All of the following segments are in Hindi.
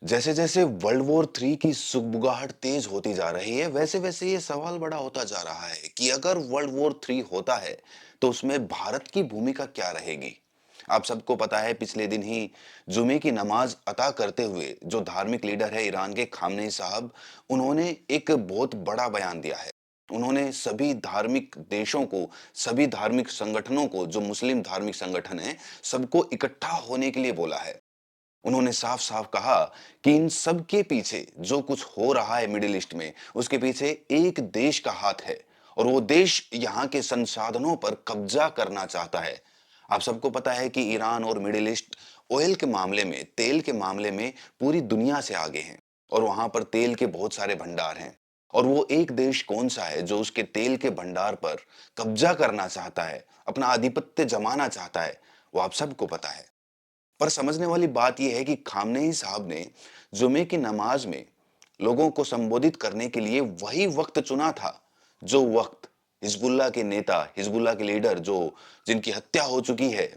जैसे जैसे वर्ल्ड वॉर थ्री की सुगबुगाहट तेज होती जा रही है, वैसे वैसे ये सवाल बड़ा होता जा रहा है कि अगर वर्ल्ड वॉर थ्री होता है तो उसमें भारत की भूमिका क्या रहेगी। आप सबको पता है, पिछले दिन ही जुमे की नमाज अता करते हुए जो धार्मिक लीडर है ईरान के खामनेई साहब, उन्होंने एक बहुत बड़ा बयान दिया है। उन्होंने सभी धार्मिक देशों को, सभी धार्मिक संगठनों को, जो मुस्लिम धार्मिक संगठन है, सबको इकट्ठा होने के लिए बोला है। उन्होंने साफ-साफ कहा कि इन सब के पीछे जो कुछ हो रहा है मिडिल ईस्ट में, उसके पीछे एक देश का हाथ है और वो देश यहाँ के संसाधनों पर कब्जा करना चाहता है। आप सबको पता है कि ईरान और मिडिल ईस्ट ऑयल के मामले में, तेल के मामले में पूरी दुनिया से आगे हैं और वहाँ पर तेल के बहुत सारे भंडार हैं। और वो एक देश कौन-सा है जो उसके तेल के भंडार पर कब्जा करना चाहता है, अपना आधिपत्य जमाना चाहता है, वो आप सबको पता है। पर समझने वाली बात यह है कि खामनेई साहब ने जुमे की नमाज में लोगों को संबोधित करने के लिए वही वक्त चुना था, जो वक्त हिजबुल्लाह के नेता, हिजबुल्लाह के लीडर जो जिनकी हत्या हो चुकी है,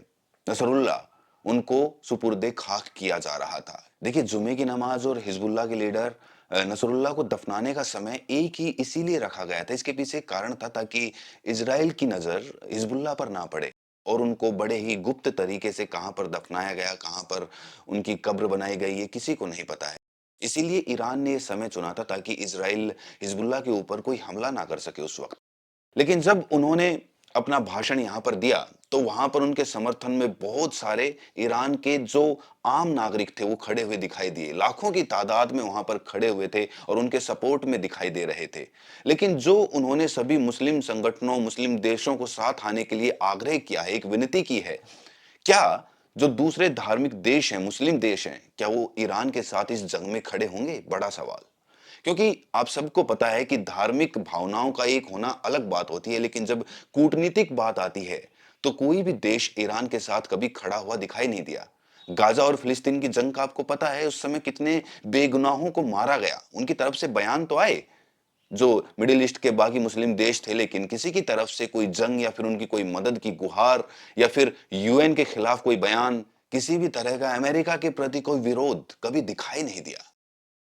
नसरुल्लाह, उनको सुपुर्दे खाक किया जा रहा था। देखिए, जुमे की नमाज और हिजबुल्लाह के लीडर नसरुल्लाह को दफनाने का समय एक ही इसीलिए रखा गया था। इसके पीछे एक कारण था ताकि इज़राइल की नज़र हिजबुल्लाह पर ना पड़े और उनको बड़े ही गुप्त तरीके से कहाँ पर दफनाया गया, कहाँ पर उनकी कब्र बनाई गई, ये किसी को नहीं पता है। इसीलिए ईरान ने ये समय चुना था ताकि इज़राइल हिजबुल्लाह के ऊपर कोई हमला ना कर सके उस वक़्त। लेकिन जब उन्होंने अपना भाषण यहाँ पर दिया, तो वहाँ पर उनके समर्थन में बहुत सारे ईरान के जो आम नागरिक थे, वो खड़े हुए दिखाई दिए। लाखों की तादाद में वहाँ पर खड़े हुए थे और उनके सपोर्ट में दिखाई दे रहे थे। लेकिन जो उन्होंने सभी मुस्लिम संगठनों, मुस्लिम देशों को साथ आने के लिए आग्रह किया है, एक विनती की है, क्या जो दूसरे धार्मिक देश हैं, मुस्लिम देश हैं, क्या वो ईरान के साथ इस जंग में खड़े होंगे? बड़ा सवाल। क्योंकि आप सबको पता है कि धार्मिक भावनाओं का एक होना अलग बात होती है, लेकिन जब कूटनीतिक बात आती है, तो कोई भी देश ईरान के साथ कभी खड़ा हुआ दिखाई नहीं दिया। गाज़ा और फिलिस्तीन की जंग का आपको पता है उस समय कितने बेगुनाहों को मारा गया। उनकी तरफ से बयान तो आए, जो मिडिल ईस्ट के बाकी मुस्लिम देश थे, लेकिन किसी की तरफ से कोई जंग या फिर उनकी कोई मदद की गुहार या फिर यूएन के खिलाफ कोई बयान, किसी भी तरह का अमेरिका के प्रति कोई विरोध कभी दिखाई नहीं दिया।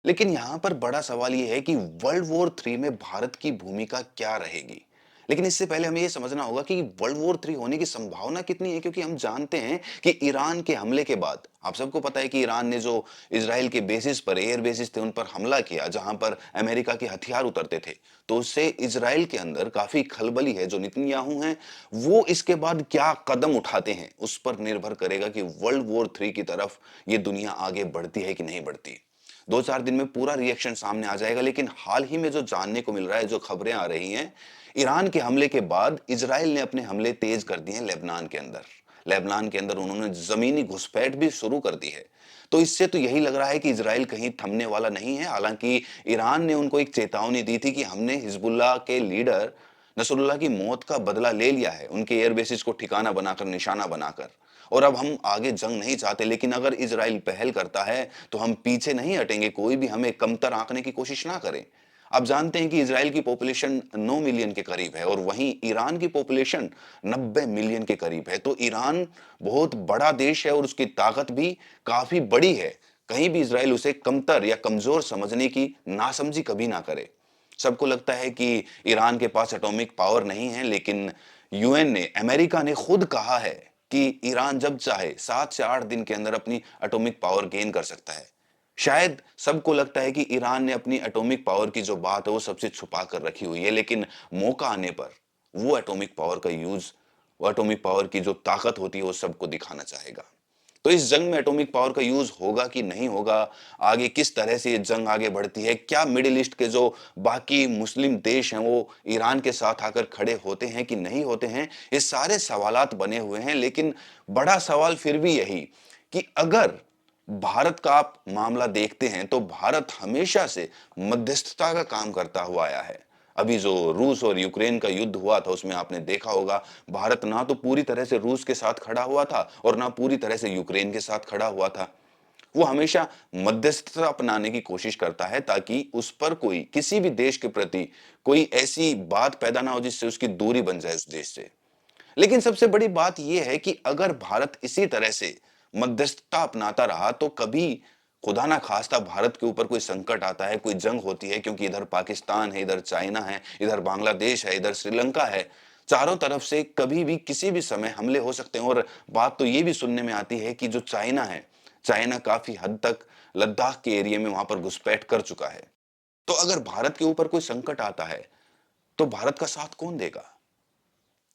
लेकिन यहाँ पर बड़ा सवाल ये है कि वर्ल्ड वॉर थ्री में भारत की भूमिका क्या रहेगी। लेकिन इससे पहले हमें ये समझना होगा कि वर्ल्ड वॉर थ्री होने की संभावना कितनी है, क्योंकि हम जानते हैं कि ईरान के हमले के बाद आप सबको पता है कि ईरान ने जो इसराइल के बेसिस पर, एयर बेसिस थे, उन पर हमला किया जहां पर अमेरिका के हथियार उतरते थे, तो उससे इसराइल के अंदर काफी खलबली है। जो नेतन्याहू हैं, वो इसके बाद क्या कदम उठाते हैं उस पर निर्भर करेगा कि वर्ल्ड वॉर थ्री की तरफ ये दुनिया आगे बढ़ती है कि नहीं बढ़ती। 2-4 दिन में पूरा रिएक्शन सामने आ जाएगा, लेकिन हाल ही में जो जानने को मिल रहा है, जो खबरें आ रही हैं, ईरान के हमले के बाद इज़राइल ने अपने हमले तेज कर दिए हैं लेबनान के अंदर। लेबनान के अंदर उन्होंने ज़मीनी घुसपैठ भी शुरू कर दी है। तो इससे तो यही लग रहा है कि इज़राइल कहीं थमने वाला नहीं है। हालाँकि ईरान ने उनको एक चेतावनी दी थी कि हमने हिज़्बुल्लाह के लीडर नसरुल्लाह की मौत का बदला ले लिया है, उनके एयर बेसिस को ठिकाना बनाकर, निशाना बनाकर। और अब हम आगे जंग नहीं चाहते, लेकिन अगर इज़राइल पहल करता है, तो हम पीछे नहीं हटेंगे, कोई भी हमें कमतर आंकने की कोशिश ना करे। आप जानते हैं कि इज़राइल की पॉपुलेशन 9 मिलियन के करीब है और वहीं ईरान की पॉपुलेशन 90 मिलियन के करीब है। तो ईरान बहुत बड़ा देश है और उसकी ताकत भी काफ़ी बड़ी है। कहीं भी इज़राइल उसे कमतर या कमज़ोर समझने की नासमझी कभी ना करे। सबको लगता है कि ईरान के पास एटॉमिक पावर नहीं है, लेकिन यूएन ने, अमेरिका ने खुद कहा है कि ईरान जब चाहे 7 से 8 दिन के अंदर अपनी एटॉमिक पावर गेन कर सकता है। शायद सबको लगता है कि ईरान ने अपनी एटॉमिक पावर की जो बात है वो सबसे छुपा कर रखी हुई है, लेकिन मौका आने पर वो एटॉमिक पावर का यूज, वो एटॉमिक पावर की जो ताकत होती है वो सबको दिखाना चाहेगा। तो इस जंग में एटॉमिक पावर का यूज होगा कि नहीं होगा, आगे किस तरह से ये जंग आगे बढ़ती है, क्या मिडिल ईस्ट के जो बाकी मुस्लिम देश हैं वो ईरान के साथ आकर खड़े होते हैं कि नहीं होते हैं, ये सारे सवालात बने हुए हैं। लेकिन बड़ा सवाल फिर भी यही कि अगर भारत का आप मामला देखते हैं, तो भारत हमेशा से मध्यस्थता का काम करता हुआ आया है। अभी जो रूस और यूक्रेन का युद्ध हुआ था, उसमें आपने देखा होगा, भारत ना तो पूरी तरह से रूस के साथ खड़ा हुआ था और ना पूरी तरह से यूक्रेन के साथ खड़ा हुआ था। वो हमेशा मध्यस्थता अपनाने की कोशिश करता है ताकि उस पर कोई, किसी भी देश के प्रति कोई ऐसी बात पैदा ना हो जिससे उसकी दूरी बन जाए उस देश से। लेकिन सबसे बड़ी बात यह है कि अगर भारत इसी तरह से मध्यस्थता अपनाता रहा, तो कभी खुदा ना खास्ता भारत के ऊपर कोई संकट आता है, कोई जंग होती है, क्योंकि इधर पाकिस्तान है, इधर चाइना है, इधर बांग्लादेश है, इधर श्रीलंका है। चारों तरफ से कभी भी किसी भी समय हमले हो सकते हैं और बात तो ये भी सुनने में आती है कि जो चाइना है, चाइना काफ़ी हद तक लद्दाख के एरिया में वहाँ पर घुसपैठ कर चुका है। तो अगर भारत के ऊपर कोई संकट आता है, तो भारत का साथ कौन देगा?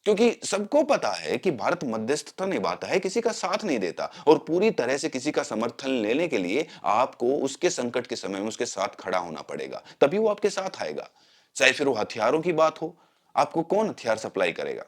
क्योंकि सबको पता है कि भारत मध्यस्थता निभाता है, किसी का साथ नहीं देता और पूरी तरह से किसी का समर्थन लेने के लिए आपको उसके संकट के समय में उसके साथ खड़ा होना पड़ेगा, तभी वो आपके साथ आएगा। चाहे फिर वो हथियारों की बात हो, आपको कौन हथियार सप्लाई करेगा?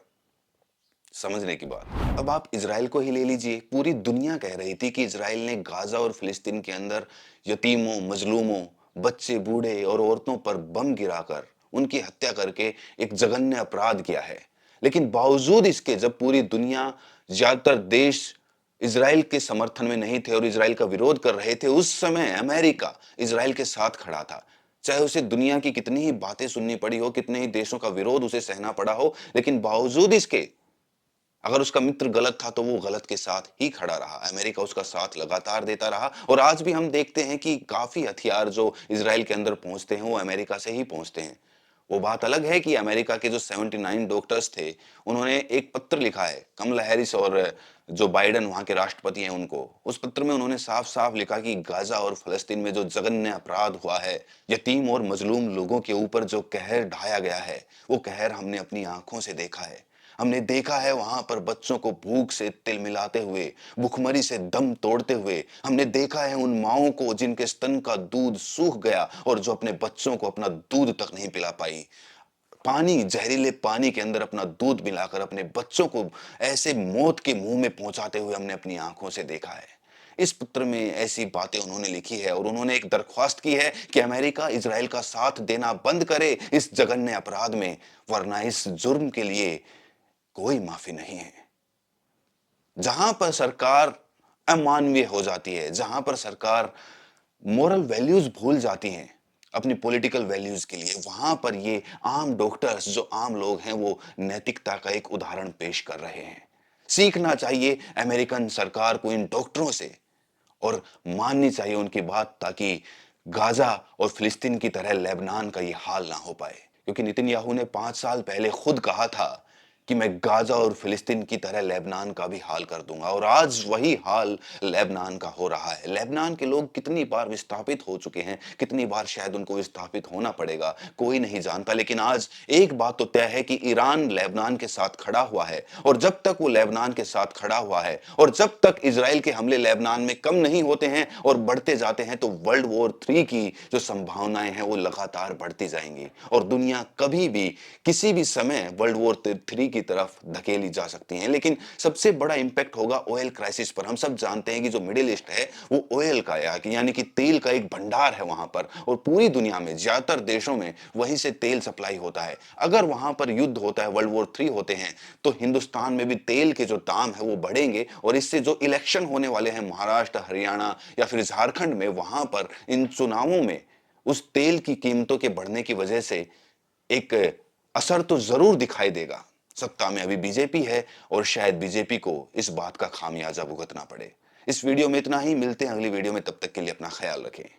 समझने की बात। अब आप इज़राइल को ही ले लीजिए, पूरी दुनिया कह रही थी कि इज़राइल ने गाज़ा और फ़िलिस्तीन के अंदर यतीमों, मज़लूमों, बच्चे, बूढ़े और औरतों पर बम गिराकर उनकी हत्या करके एक जघन्य अपराध किया है। लेकिन बावजूद इसके जब पूरी दुनिया, ज़्यादातर देश इज़राइल के समर्थन में नहीं थे और इज़राइल का विरोध कर रहे थे, उस समय अमेरिका इज़राइल के साथ खड़ा था। चाहे उसे दुनिया की कितनी ही बातें सुननी पड़ी हो, कितने ही देशों का विरोध उसे सहना पड़ा हो, लेकिन बावजूद इसके अगर उसका मित्र गलत था तो वो गलत के साथ ही खड़ा रहा। अमेरिका उसका साथ लगातार देता रहा और आज भी हम देखते हैं कि काफ़ी हथियार जो इज़राइल के अंदर पहुँचते हैं, वो अमेरिका से ही पहुँचते हैं। वो बात अलग है कि अमेरिका के जो 79 डॉक्टर्स थे, उन्होंने एक पत्र लिखा है, कमला हैरिस और जो बाइडेन वहाँ के राष्ट्रपति हैं उनको। उस पत्र में उन्होंने साफ-साफ लिखा कि गाज़ा और फ़लस्तीन में जो जघन्य अपराध हुआ है, यतीम और मज़लूम लोगों के ऊपर जो कहर ढाया गया है, वो कहर हमने अपनी आँखों से देखा है। हमने देखा है वहां पर बच्चों को भूख से तिलमिलाते हुए, भुखमरी से दम तोड़ते हुए। हमने देखा है उन माओं को जिनके स्तन का दूध सूख गया और जो अपने बच्चों को अपना दूध तक नहीं पिला पाई। पानी, जहरीले पानी के अंदर अपना दूध मिलाकर अपने बच्चों को ऐसे मौत के मुंह में पहुंचाते हुए हमने अपनी आंखों से देखा है। इस पत्र में ऐसी बातें उन्होंने लिखी है और उन्होंने एक दरख्वास्त की है कि अमेरिका इज़राइल का साथ देना बंद करे इस जघन्य अपराध में, वरना इस जुर्म के लिए कोई माफी नहीं है। जहां पर सरकार अमानवीय हो जाती है, जहां पर सरकार मोरल वैल्यूज भूल जाती हैं अपनी पॉलिटिकल वैल्यूज के लिए, वहां पर ये आम डॉक्टर्स जो आम लोग हैं वो नैतिकता का एक उदाहरण पेश कर रहे हैं। सीखना चाहिए अमेरिकन सरकार को इन डॉक्टरों से और माननी चाहिए उनकी बात, ताकि गाजा और फिलिस्तीन की तरह लेबनान का ये हाल ना हो पाए। क्योंकि नितिनयाहू ने 5 साल पहले खुद कहा था कि मैं गाजा और फिलिस्तीन की तरह लेबनान का भी हाल कर दूंगा और आज वही हाल लेबनान का हो रहा है। लेबनान के लोग कितनी बार विस्थापित हो चुके हैं, कितनी बार शायद उनको विस्थापित होना पड़ेगा, कोई नहीं जानता। लेकिन आज एक बात तो तय है कि ईरान लेबनान के साथ खड़ा हुआ है और जब तक वो लेबनान के साथ खड़ा हुआ है और जब तक इजराइल के हमले लेबनान में कम नहीं होते हैं और बढ़ते जाते हैं, तो वर्ल्ड वॉर 3 की जो संभावनाएं हैं वो लगातार बढ़ती जाएंगी और दुनिया कभी भी किसी भी समय वर्ल्ड वॉर 3 की तरफ धकेली जा सकती हैं। लेकिन सबसे बड़ा इंपैक्ट होगा ऑयल क्राइसिस पर। हम सब जानते हैं कि जो मिडिल ईस्ट है वो ऑयल का यानी कि तेल का एक भंडार है वहां पर और पूरी दुनिया में ज्यादातर देशों में वहीं से तेल सप्लाई होता है। अगर वहां पर युद्ध होता है, वर्ल्ड वॉर 3 होते हैं, तो हिंदुस्तान में भी तेल के जो दाम है वो बढ़ेंगे और इससे जो इलेक्शन होने वाले हैं महाराष्ट्र, हरियाणा या फिर झारखंड में, वहां पर इन चुनावों में उस तेल की कीमतों के बढ़ने की वजह से एक असर तो जरूर दिखाई देगा। सत्ता में अभी बीजेपी है और शायद बीजेपी को इस बात का खामियाजा भुगतना पड़े। इस वीडियो में इतना ही, मिलते हैं अगली वीडियो में, तब तक के लिए अपना ख्याल रखें।